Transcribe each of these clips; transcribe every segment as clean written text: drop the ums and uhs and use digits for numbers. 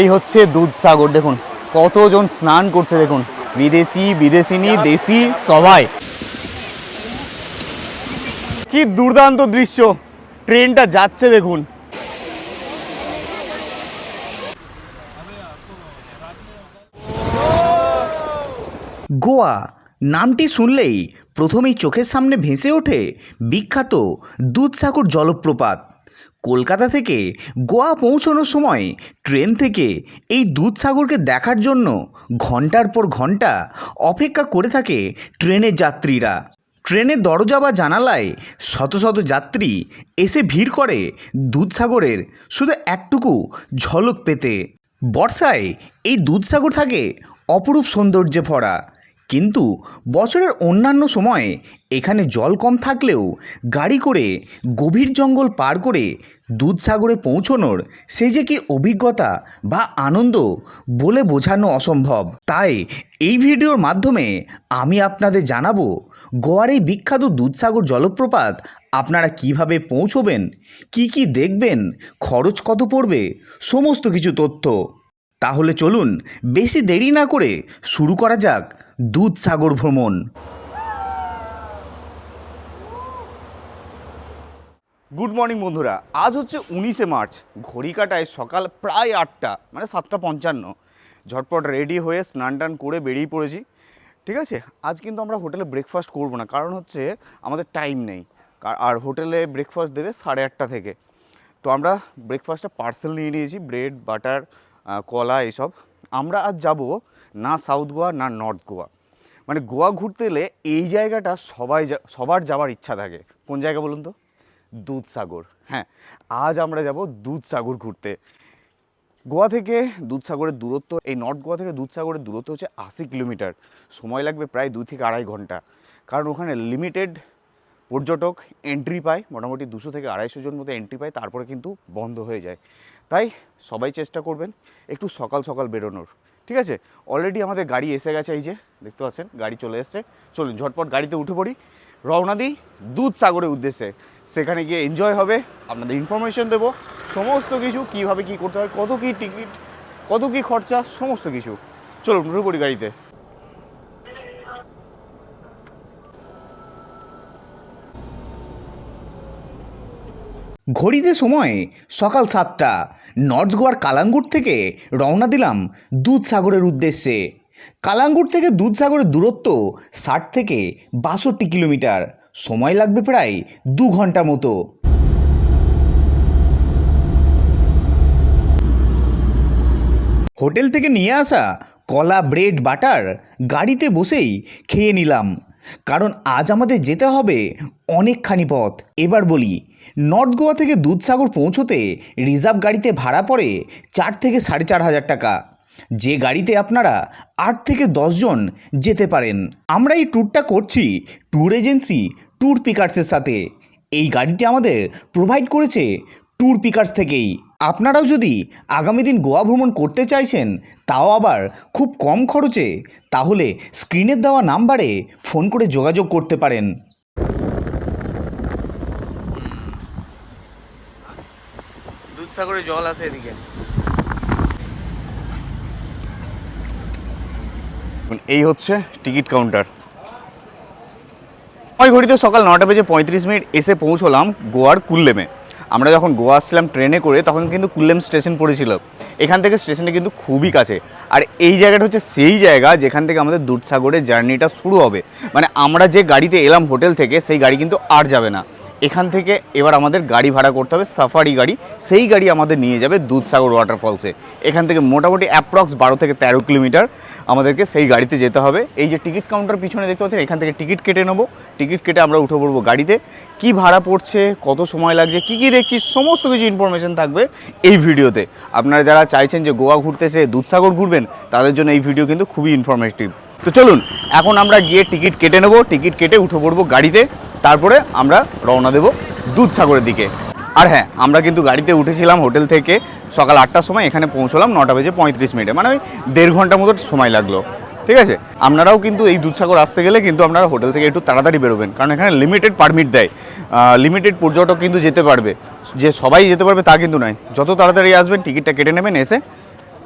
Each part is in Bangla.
এই হচ্ছে দুধসাগর, দেখুন কতজন স্নান করছে, দেখুন বিদেশি বিদেশিনী দেশি সবাই। কি দুর্দান্ত দৃশ্য, ট্রেনটা যাচ্ছে দেখুন। গোয়া নামটি শুনলেই প্রথমেই চোখের সামনে ভেসে ওঠে বিখ্যাত দুধসাগর জলপ্রপাত। কলকাতা থেকে গোয়া পৌঁছানোর সময় ট্রেন থেকে এই দুধসাগরকে দেখার জন্য ঘন্টার পর ঘন্টা অপেক্ষা করে থাকে ট্রেনের যাত্রীরা। ট্রেনের দরজা বা জানালায় শত শত যাত্রী এসে ভিড় করে দুধসাগরের শুধু একটুকু ঝলক পেতে। বর্ষায় এই দুধসাগর থাকে অপরূপ সৌন্দর্যে ভরা, কিন্তু বছরের অন্যান্য সময়ে এখানে জল কম থাকলেও গাড়ি করে গভীর জঙ্গল পার করে দুধসাগরে পৌঁছনোর সে যে কি অভিজ্ঞতা বা আনন্দ বলে বোঝানো অসম্ভব। তাই এই ভিডিওর মাধ্যমে আমি আপনাদের জানাবো গোয়ার এই বিখ্যাত দুধসাগর জলপ্রপাত আপনারা কিভাবে পৌঁছবেন, কি দেখবেন, খরচ কত পড়বে, সমস্ত কিছু তথ্য। তাহলে চলুন বেশি দেরি না করে শুরু করা যাক দুধসাগর ভ্রমণ। গুড মর্নিং বন্ধুরা, আজ হচ্ছে 19শে মার্চ, ঘড়ি কাটায় সকাল প্রায় 8টা, মানে 7:55। ঝটপট রেডি হয়ে স্নান টান করে বেরিয়ে পড়েছি। ঠিক আছে, আজ কিন্তু আমরা হোটেলে ব্রেকফাস্ট করবো না, কারণ হচ্ছে আমাদের টাইম নেই, আর হোটেলে ব্রেকফাস্ট দেবে 8:30 থেকে। তো আমরা ব্রেকফাস্টটা পার্সেল নিয়ে নিয়েছি, ব্রেড বাটার কলা এসব। আমরা আজ যাব না সাউথ গোয়া না নর্থ গোয়া। মানে গোয়া ঘুরতে এলে এই জায়গাটা সবার যাওয়ার ইচ্ছা থাকে। কোন জায়গা বলুন তো? দুধসাগর। হ্যাঁ, আজ আমরা যাব দুধসাগর ঘুরতে। গোয়া থেকে দুধসাগরের দূরত্ব, এই নর্থ গোয়া থেকে দুধসাগরের দূরত্ব হচ্ছে 80 কিলোমিটার। সময় লাগবে প্রায় 2 থেকে 2.5 ঘন্টা, কারণ ওখানে লিমিটেড পর্যটক এন্ট্রি পায়, মোটামুটি 200 থেকে 250 জন মতো এন্ট্রি পায়, তারপরে কিন্তু বন্ধ হয়ে যায়। তাই সবাই চেষ্টা করবেন একটু সকাল সকাল বেরোনোর। ঠিক আছে, অলরেডি আমাদের গাড়ি এসে গেছে, এই যে দেখতে পাচ্ছেন গাড়ি চলে এসছে। চলুন ঝটপট গাড়িতে উঠে পড়ি, রওনা দিই দুধসাগরের উদ্দেশ্যে। সেখানে গিয়ে এনজয় হবে, আপনাদের ইনফরমেশন দেবো সমস্ত কিছু, কীভাবে কী করতে হয়, কত কী টিকিট, কত কী খরচা, সমস্ত কিছু। চলুন উঠে পড়ি গাড়িতে। ঘড়িতে সময় সকাল 7টা। নর্থ গোয়ার কালাঙ্গুর থেকে রওনা দিলাম দুধসাগরের উদ্দেশ্যে। কালাঙ্গুর থেকে দুধসাগরের দূরত্ব 60 থেকে 62 কিলোমিটার। সময় লাগবে প্রায় 2 ঘন্টা মতো। হোটেল থেকে নিয়ে আসা কলা ব্রেড বাটার গাড়িতে বসেই খেয়ে নিলাম, কারণ আজ আমাদের যেতে হবে অনেকখানি পথ। এবার বলি, নর্থ গোয়া থেকে দুধসাগর পৌঁছতে রিজার্ভ গাড়িতে ভাড়া পড়ে 4 থেকে 4,500 টাকা, যে গাড়িতে আপনারা 8 থেকে 10 জন যেতে পারেন। আমরা এই ট্যুরটা করছি ট্যুর এজেন্সি ট্যুর পিকার্সের সাথে। এই গাড়িটি আমাদের প্রোভাইড করেছে ট্যুর পিকার্স থেকেই। আপনারাও যদি আগামী দিন গোয়া ভ্রমণ করতে চাইছেন, তাও আবার খুব কম খরচে, তাহলে স্ক্রিনের দেওয়া নাম্বারে ফোন করে যোগাযোগ করতে পারেন। দুধসাগরে জল আছে এদিকে। এই হচ্ছে টিকিট কাউন্টার। ওই ঘড়িতে সকাল 9:35 এসে পৌঁছলাম গোয়ার কুল্লেমে। আমরা যখন গোয়া আসলাম ট্রেনে করে, তখন কিন্তু কুল্লেম স্টেশন পড়েছিল। এখান থেকে স্টেশনে কিন্তু খুবই কাছে, আর এই জায়গাটা হচ্ছে সেই জায়গা যেখান থেকে আমাদের দুধসাগরের জার্নিটা শুরু হবে। মানে আমরা যে গাড়িতে এলাম হোটেল থেকে, সেই গাড়ি কিন্তু আর যাবে না এখান থেকে। এবার আমাদের গাড়ি ভাড়া করতে হবে, সাফারি গাড়ি। সেই গাড়ি আমাদের নিয়ে যাবে দুধসাগর ওয়াটারফলসে। এখান থেকে মোটামুটি অ্যাপ্রক্স 12 থেকে 13 কিলোমিটার আমাদেরকে সেই গাড়িতে যেতে হবে। এই যে টিকিট কাউন্টার পিছনে দেখতে পাচ্ছেন, এখান থেকে টিকিট কেটে নেবো। টিকিট কেটে আমরা উঠে পড়বো গাড়িতে। কি ভাড়া পড়ছে, কত সময় লাগছে, কি দেখছি, সমস্ত কিছু ইনফরমেশন থাকবে এই ভিডিওতে। আপনারা যারা চাইছেন যে গোয়া ঘুরতে এসে দুধসাগর ঘুরবেন, তাদের জন্য এই ভিডিও কিন্তু খুবই ইনফরমেটিভ। তো চলুন এখন আমরা গিয়ে টিকিট কেটে নেবো, টিকিট কেটে উঠে পড়বো গাড়িতে, তারপরে আমরা রওনা দেবো দুধসাগরের দিকে। আর হ্যাঁ, আমরা কিন্তু গাড়িতে উঠেছিলাম হোটেল থেকে সকাল 8টার সময়, এখানে পৌঁছলাম 9:35, মানে ওই 1.5 ঘন্টা মতো সময় লাগলো। ঠিক আছে, আপনারাও কিন্তু এই দুধসাগর আসতে গেলে কিন্তু আপনারা হোটেল থেকে একটু তাড়াতাড়ি বেরোবেন, কারণ এখানে লিমিটেড পারমিট দেয়, লিমিটেড পর্যটক কিন্তু যেতে পারবে। যে সবাই যেতে পারবে তা কিন্তু নয়। যত তাড়াতাড়ি আসবেন টিকিটটা কেটে নেবেন, এসে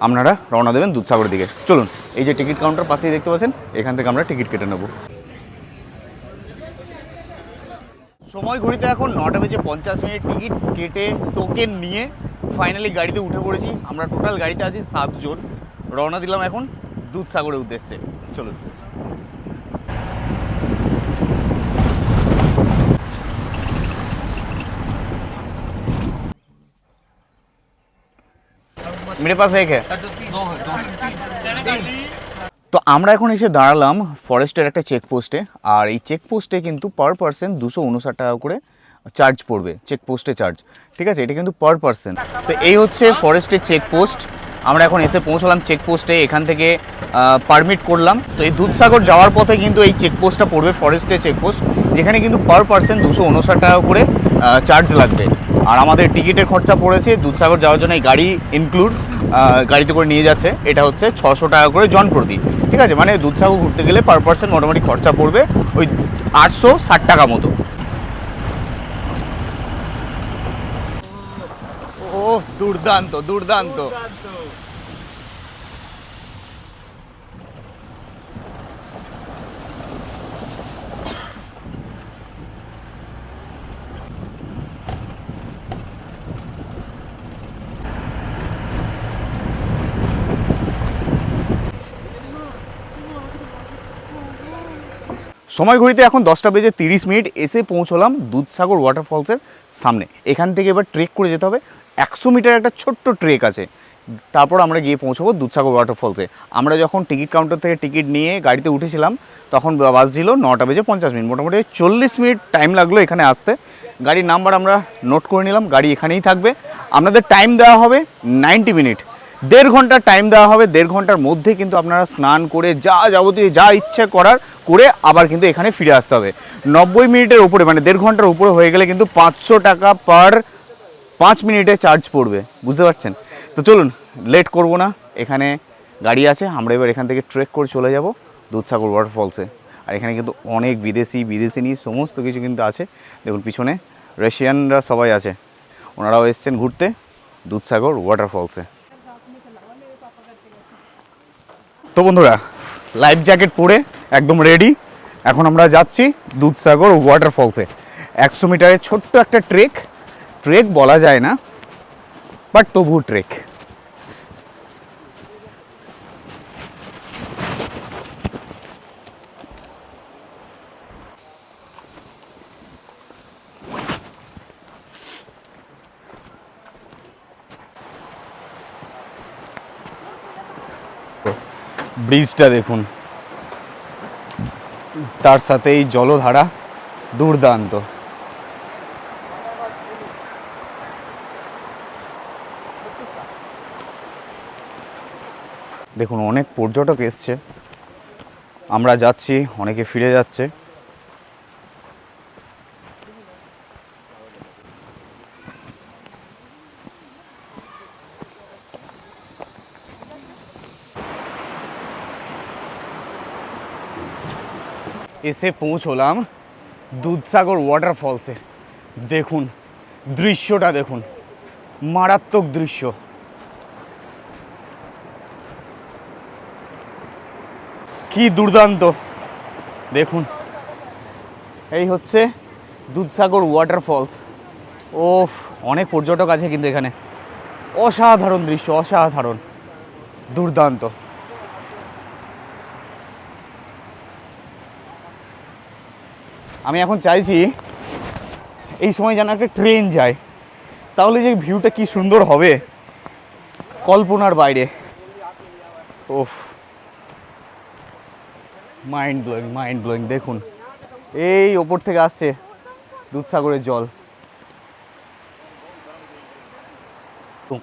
আপনারা রওনা দেবেন দুধসাগরের দিকে। চলুন, এই যে টিকিট কাউন্টার পাশেই দেখতে পাচ্ছেন, এখান থেকে আমরা টিকিট কেটে নেব। সময় ঘড়িতে এখন 9:50। টিকিট কেটে টোকেন নিয়ে ফাইনালি গাড়িতে উঠে পড়েছি। আমরা টোটাল গাড়িতে আছি 7 জন। রওনা দিলাম এখন দুধসাগরের উদ্দেশ্যে। চলুন। मेरे पास एक है। তো আমরা এখন এসে দাঁড়ালাম ফরেস্টের একটা চেকপোস্টে। আর এই চেকপোস্টে কিন্তু পার পার্সন 259 টাকা করে চার্জ পড়বে, চেকপোস্টে চার্জ। ঠিক আছে, এটা কিন্তু পার পার্সন। তো এই হচ্ছে ফরেস্টের চেকপোস্ট। আমরা এখন এসে পৌঁছলাম চেকপোস্টে, এখান থেকে পারমিট করলাম। তো এই দুধসাগর যাওয়ার পথে কিন্তু এই চেকপোস্টটা পড়বে, ফরেস্টের চেকপোস্ট, যেখানে কিন্তু পার পার্সন 259 টাকা করে চার্জ লাগবে। আর আমাদের টিকিটের খরচা পড়েছে দুধসাগর যাওয়ার জন্য, এই গাড়ি ইনক্লুড, গাড়িতে করে নিয়ে যাচ্ছে, এটা হচ্ছে 600 টাকা করে জনপ্রতি। ঠিক আছে, মানে দুধসাগর ঘুরতে গেলে পার পার্সন মোটামুটি খরচা পড়বে ওই 860 টাকা মতো। ও দুর্দান্ত দুর্দান্ত। সময় ঘড়িতে এখন 10:30। এসে পৌঁছলাম দুধসাগর ওয়াটারফলসের সামনে। এখান থেকে এবার ট্রেক করে যেতে হবে, 100 মিটার একটা ছোট্ট ট্রেক আছে। তারপর আমরা গিয়ে পৌঁছবো দুধসাগর ওয়াটারফলসে। আমরা যখন টিকিট কাউন্টার থেকে টিকিট নিয়ে গাড়িতে উঠেছিলাম তখন বাজছিল 9:50। মোটামুটি 40 মিনিট টাইম লাগলো এখানে আসতে। গাড়ির নাম্বার আমরা নোট করে নিলাম, গাড়ি এখানেই থাকবে। আপনাদের টাইম দেওয়া হবে 90 মিনিট, 1.5 ঘন্টা টাইম দেওয়া হবে। 1.5 ঘন্টার মধ্যে কিন্তু আপনারা স্নান করে যা যাবতীয় যা ইচ্ছে করার করে আবার কিন্তু এখানে ফিরে আসতে হবে। 90 মিনিটের উপরে, মানে 1.5 ঘন্টার উপরে হয়ে গেলে কিন্তু 500 টাকা পার 5 মিনিটে চার্জ পড়বে, বুঝতে পারছেন? তো চলুন, লেট করব না, এখানে গাড়ি আছে। আমরা এবার এখান থেকে ট্রেক করে চলে যাব দুধসাগর ওয়াটারফলসে। আর এখানে কিন্তু অনেক বিদেশি সমস্ত কিছু কিন্তু আছে। দেখুন পিছনে রাশিয়ানরা সবাই আছে, ওনারাও এসছেন ঘুরতে দুধসাগর ওয়াটারফলসে। তো বন্ধুরা, লাইফ জ্যাকেট পরে একদম রেডি। এখন আমরা যাচ্ছি দুধসাগর ওয়াটারফলসে। 100 মিটারের ছোট্ট একটা ট্রেক বলা যায় না, বাট তবু ট্রেক। ব্রিজটা দেখুন, তার সাথে এই জলধারা দুর্দান্ত। দেখুন অনেক পর্যটক এসছে, আমরা যাচ্ছি, অনেকে ফিরে যাচ্ছে। এসে পৌঁছলাম দুধসাগর ওয়াটারফলসে। দেখুন দৃশ্যটা, দেখুন মারাত্মক দৃশ্য। কি দুর্দান্ত, দেখুন এই হচ্ছে দুধসাগর ওয়াটারফলস। ও অনেক পর্যটক আছে কিন্তু এখানে। অসাধারণ দৃশ্য, অসাধারণ, দুর্দান্ত। আমি এখন চাইছি এই সময় যেন একটা ট্রেন যায়, তাহলে যে ভিউটা কি সুন্দর হবে, কল্পনার বাইরে। ওফ, মাইন্ড ব্লোয়িং। দেখুন এই ওপর থেকে আসছে দুধসাগরের জল।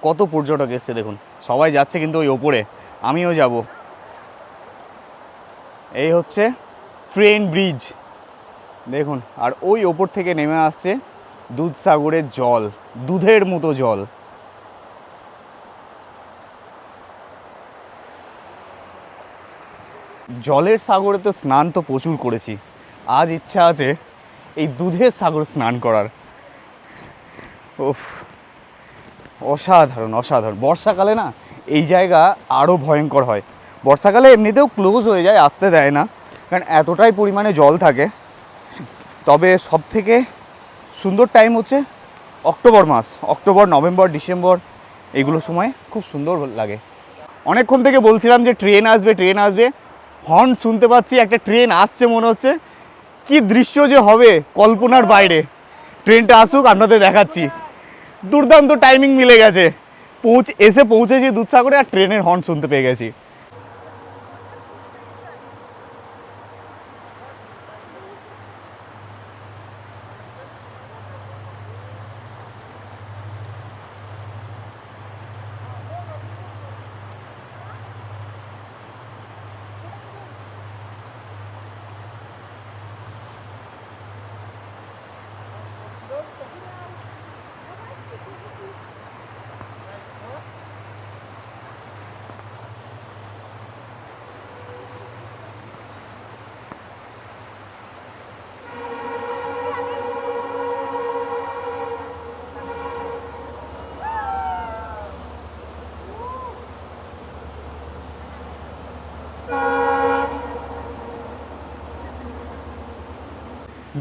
কত পর্যটক এসছে দেখুন, সবাই যাচ্ছে কিন্তু ওই ওপরে, আমিও যাব। এই হচ্ছে ট্রেন ব্রিজ দেখুন, আর ওই ওপর থেকে নেমে আসছে দুধসাগরের জল, দুধের মতো জল। জলের সাগরে তো স্নান তো প্রচুর করেছি, আজ ইচ্ছা আছে এই দুধের সাগরে স্নান করার। ওফ, অসাধারণ। বর্ষাকালে না এই জায়গা আরও ভয়ঙ্কর হয়। বর্ষাকালে এমনিতেও ক্লোজ হয়ে যায়, আসতে দেয় না, কারণ এতটাই পরিমাণে জল থাকে। তবে সবথেকে সুন্দর টাইম হচ্ছে অক্টোবর মাস, অক্টোবর, নভেম্বর, ডিসেম্বর, এইগুলো সময় খুব সুন্দর লাগে। অনেকক্ষণ থেকে বলছিলাম যে ট্রেন আসবে, ট্রেন আসবে, হর্ন শুনতে পাচ্ছি, একটা ট্রেন আসছে মনে হচ্ছে। কি দৃশ্য যে হবে কল্পনার বাইরে। ট্রেনটা আসুক, আপনাদের দেখাচ্ছি। দুর্দান্ত টাইমিং মিলে গেছে, এসে পৌঁছেছি দুধসাগরে আর ট্রেনের হর্ন শুনতে পেয়ে গেছি।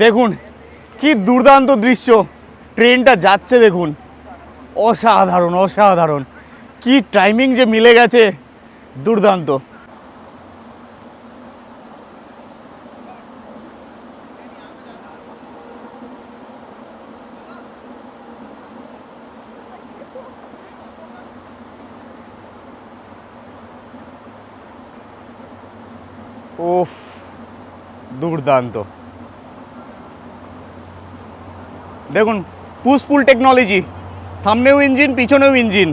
দেখুন কি দুর্দান্ত দৃশ্য, ট্রেনটা যাচ্ছে দেখুন, অসাধারণ অসাধারণ, কি টাইমিং যে মিলে গেছে, দুর্দান্ত। ওহ, দুর্দান্ত। দেখুন পুশ পুল টেকনোলজি, সামনেও ইঞ্জিন, পিছনেও ইঞ্জিন।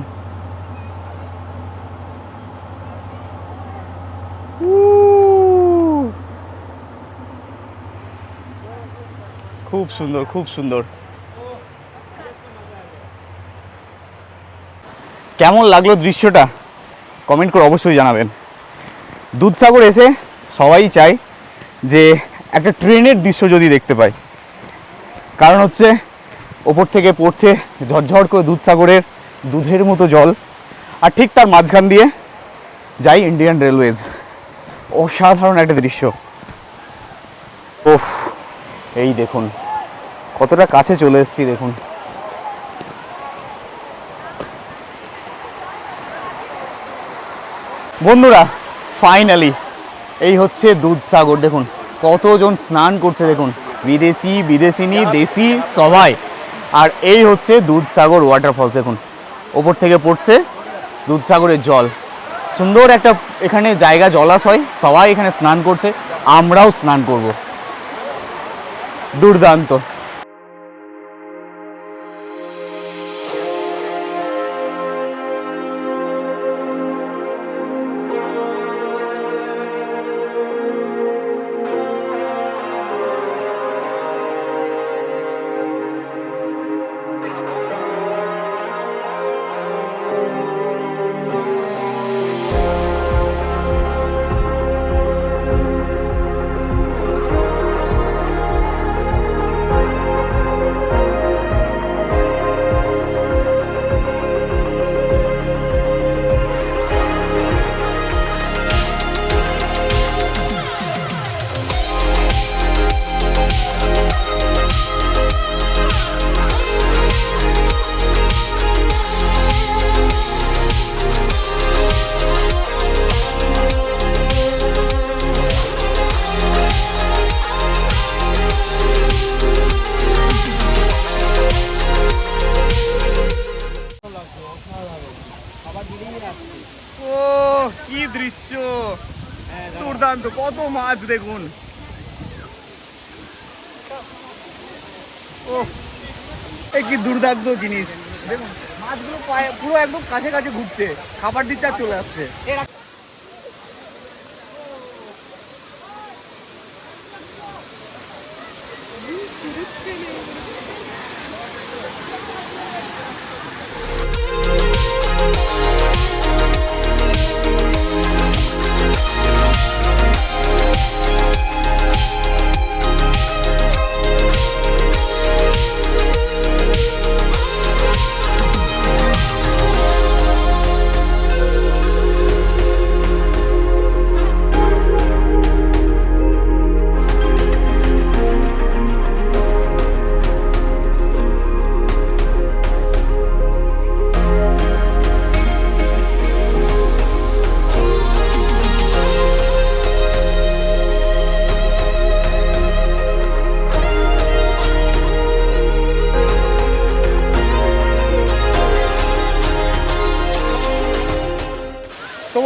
খুব সুন্দর, খুব সুন্দর। কেমন লাগলো দৃশ্যটা কমেন্ট করে অবশ্যই জানাবেন। দুধসাগর এসে সবাই চায় যে একটা ট্রেনের দৃশ্য যদি দেখতে পাই, কারণ হচ্ছে ওপর থেকে পড়ছে ঝরঝর করে দুধসাগরের দুধের মতো জল, আর ঠিক তার মাঝখান দিয়ে যাই ইন্ডিয়ান রেলওয়েজ। অসাধারণ একটা দৃশ্য। ওহ, এই দেখুন কতটা কাছে চলে এসেছি, দেখুন। বন্ধুরা ফাইনালি এই হচ্ছে দুধসাগর। দেখুন কতজন স্নান করছে, দেখুন বিদেশি, বিদেশিনী, দেশি সবাই। আর এই হচ্ছে দুধসাগর ওয়াটারফলস। দেখুন ওপর থেকে পড়ছে দুধসাগরের জল, সুন্দর একটা এখানে জায়গা, জলাশয়, সবাই এখানে স্নান করছে, আমরাও স্নান করব। দুর্দান্ত। ও কি দৃশ্য, দুর্দান্ত। কত মাছ দেখুন। ও কি দুর্দান্ত জিনিস। দেখুন মাছগুলো পুরো একদম কাছে কাছে ঘুরছে, খাবার দিচ্ছে আর চলে আসছে।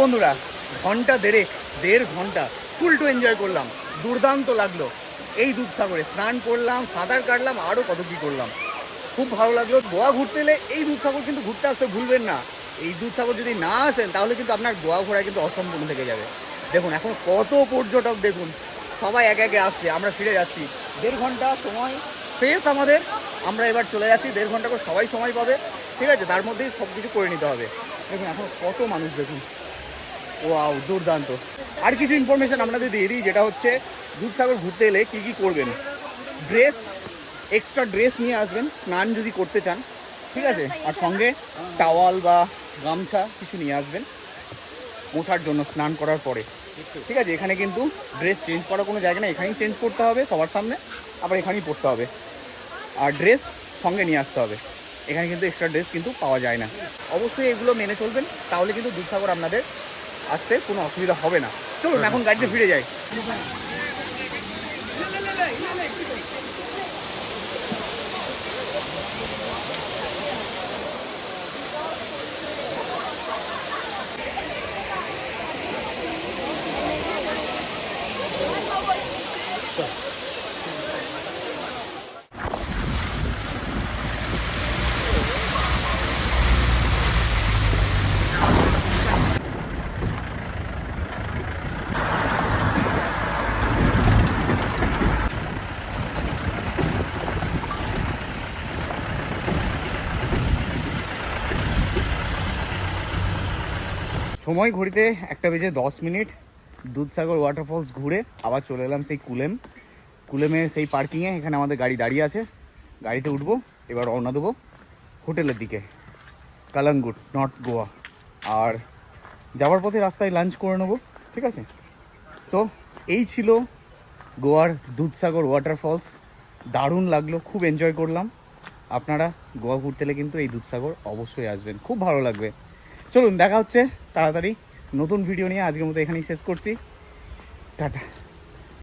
বন্ধুরা, দেড় ঘন্টা ফুল টু এনজয় করলাম, দুর্দান্ত লাগলো। এই দুধসাগরে স্নান করলাম, সাঁতার কাটলাম, আরও কত কী করলাম, খুব ভালো লাগলো। গোয়া ঘুরতে এলে এই দুধসাগর কিন্তু ঘুরতে আসতে ভুলবেন না। এই দুধসাগর যদি না আসেন তাহলে কিন্তু আপনার গোয়া ঘোরা কিন্তু অসম্পূর্ণ থেকে যাবে। দেখুন এখন কত পর্যটক, দেখুন সবাই একে একে আসছে, আমরা ফিরে যাচ্ছি। 1.5 ঘন্টা সময় শেষ আমাদের, আমরা এবার চলে যাচ্ছি। 1.5 ঘন্টা করে সবাই সময় পাবে, ঠিক আছে? তার মধ্যেই সব কিছু করে নিতে হবে। দেখুন এখন কত মানুষ, দেখুন ওয়াও দুর্দান্ত। আর কিছু ইনফরমেশান আপনাদের দিয়ে দিই, যেটা হচ্ছে দুধসাগর ঘুরতে এলে কী কী করবেন। এক্সট্রা ড্রেস নিয়ে আসবেন স্নান যদি করতে চান, ঠিক আছে? আর সঙ্গে টাওয়াল বা গামছা কিছু নিয়ে আসবেন মোছার জন্য স্নান করার পরে, ঠিক আছে? এখানে কিন্তু ড্রেস চেঞ্জ করার কোনো জায়গা নেই, এখানেই চেঞ্জ করতে হবে সবার সামনে, আবার এখানেই পরতে হবে। আর ড্রেস সঙ্গে নিয়ে আসতে হবে, এখানে কিন্তু এক্সট্রা ড্রেস কিন্তু পাওয়া যায় না। অবশ্যই এগুলো মেনে চলবেন, তাহলে কিন্তু দুধসাগর আপনাদের আসতে কোনো অসুবিধা হবে না। চলুন এখন গাড়িতে ফিরে যাই। সময় ঘড়িতে 1:10। দুধসাগর ওয়াটারফলস ঘুরে আবার চলে এলাম সেই কুলেমের সেই পার্কিংয়ে। এখানে আমাদের গাড়ি দাঁড়িয়ে আছে, গাড়িতে উঠবো, এবার রওনা দেবো হোটেলের দিকে, কালাঙ্গুট, নর্থ গোয়া। আর যাওয়ার পথে রাস্তায় লাঞ্চ করে নেবো, ঠিক আছে? তো এই ছিল গোয়ার দুধসাগর ওয়াটারফলস, দারুণ লাগলো, খুব এনজয় করলাম। আপনারা গোয়া ঘুরতে এলে কিন্তু এই দুধসাগর অবশ্যই আসবেন, খুব ভালো লাগবে। চলুন দেখা হচ্ছে তাড়াতাড়ি নতুন ভিডিও নিয়ে। আজকের মতো এখানেই শেষ করছি, টাটা।